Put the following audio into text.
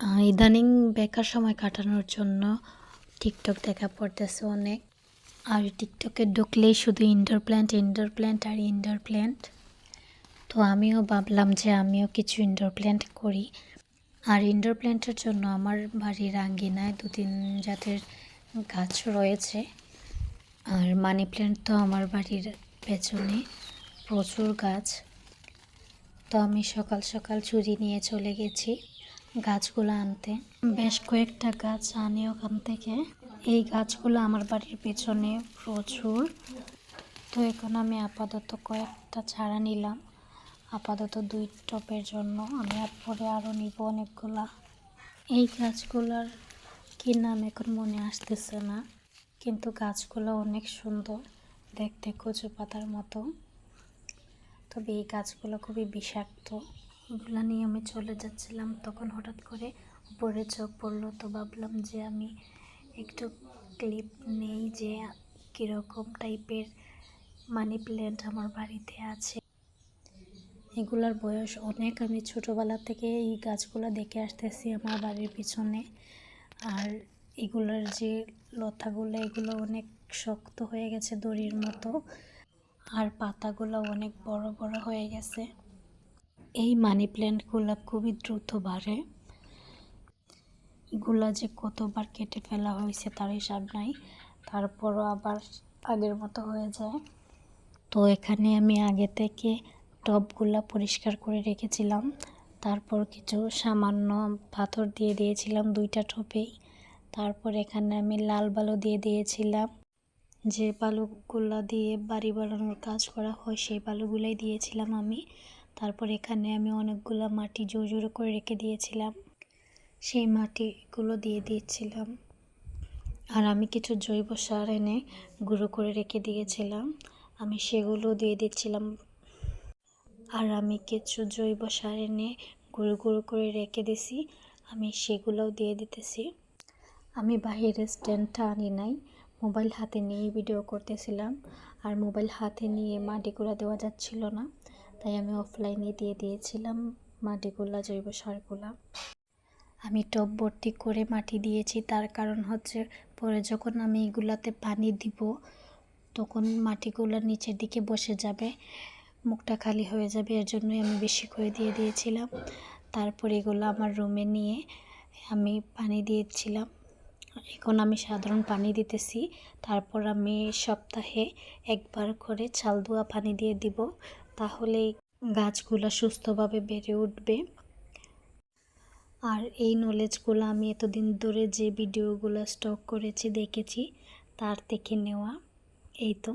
ইদানিং বেকার সময় কাটানোর জন্য টিকটক দেখা পড়তেছে অনেক। আর টিকটকে ঢুকলেই শুধু ইনডোর প্ল্যান্ট। তো আমিও ভাবলাম যে আমিও কিছু ইনডোর প্ল্যান্ট করি। আর ইনডোর প্ল্যান্টের জন্য আমার বাড়ির আঙ্গিনায় 2-3 জাতের গাছ রয়েছে। আর মানি প্ল্যান্ট তো আমার বাড়ির পেছনে প্রচুর গাছ। তো আমি সকাল সকাল ছুরি নিয়ে চলে গেছি গাছগুলো আনতে। বেশ কয়েকটা গাছ আনি ওখান থেকে। এই গাছগুলো আমার বাড়ির পেছনে প্রচুর। তো এখন আমি আপাতত কয়েকটা চারা নিলাম, আপাতত 2 টবের জন্য। আমি পরে আরও নিব অনেকগুলা। এই গাছগুলার কি নাম এখন মনে আসতেছে না, কিন্তু গাছগুলো অনেক সুন্দর দেখতে, কচু পাতার মতো। তবে এই গাছগুলো খুবই বিষাক্ত। এগুলো নিয়ে আমি চলে যাচ্ছিলাম, তখন হঠাৎ করে উপরে চোখ পড়লো। তো ভাবলাম যে আমি একটু ক্লিপ নেই যে কীরকম টাইপের মানি প্ল্যান্ট আমার বাড়িতে আছে। এগুলার বয়স অনেক। আমি ছোটোবেলা থেকে এই গাছগুলো দেখে আসতেছি আমার বাড়ির পিছনে। আর এগুলোর যে লতাগুলো, এগুলো অনেক শক্ত হয়ে গেছে দড়ির মতো। আর পাতাগুলো অনেক বড় বড় হয়ে গেছে। এই মানি প্ল্যান্টগুলো খুবই দ্রুত বাড়ে। এগুলা যে কতবার কেটে ফেলা হয়েছে তার হিসাব নাই, তারপরও আবার আগের মতো হয়ে যায়। তো এখানে আমি আগে থেকে টবগুলা পরিষ্কার করে রেখেছিলাম। তারপর কিছু সামান্য পাথর দিয়ে দিয়েছিলাম 2টা টবেই। তারপর এখানে আমি লাল বালু দিয়ে দিয়েছিলাম। যে বালুগুলা দিয়ে বাড়ি বানানোর কাজ করা হয় সেই বালুগুলাই দিয়েছিলাম আমি। তারপর এখানে আমি অনেকগুলো মাটি জোড়ো করে রেখে দিয়েছিলাম, সেই মাটিগুলো দিয়ে দিয়েছিলাম। আর আমি কিছু জৈব সার এনে গুঁড়ো করে রেখে দিয়েছিলাম, আমি সেগুলো দিয়ে দিচ্ছিলাম। আর আমি কিছু জৈব সার এনে গুঁড়ো গুঁড়ো করে রেখে দিছি, আমি সেগুলোও দিয়ে দিতেছি। আমি বাইরের স্ট্যান্ডটা আনি নাই, মোবাইল হাতে নিয়ে ভিডিও করতেছিলাম। আর মোবাইল হাতে নিয়ে মাটিগুলো দেওয়া যাচ্ছিল না, তাই আমি অফলাইনে দিয়ে দিয়েছিলাম মাটিগুলা, জৈব সারগুলা। আমি টব ভর্তি করে মাটি দিয়েছি, তার কারণ হচ্ছে পরে যখন আমি এগুলাতে পানি দিব তখন মাটিগুলো নিচের দিকে বসে যাবে, মুখটা খালি হয়ে যাবে। এর জন্যই আমি বেশি করে দিয়ে দিয়েছিলাম। তারপর এগুলো আমার রুমে নিয়ে আমি পানি দিয়েছিলাম। এখন আমি সাধারণ পানি দিতেছি। তারপর আমি সপ্তাহে একবার করে চাল ধোয়া পানি দিয়ে দিব, তাহলেই গাছগুলো সুস্থভাবে বেড়ে উঠবে। আর এই নলেজগুলো আমি এতদিন ধরে যে ভিডিওগুলো স্টক করেছি দেখেছি তার থেকে নেওয়া। এই তো।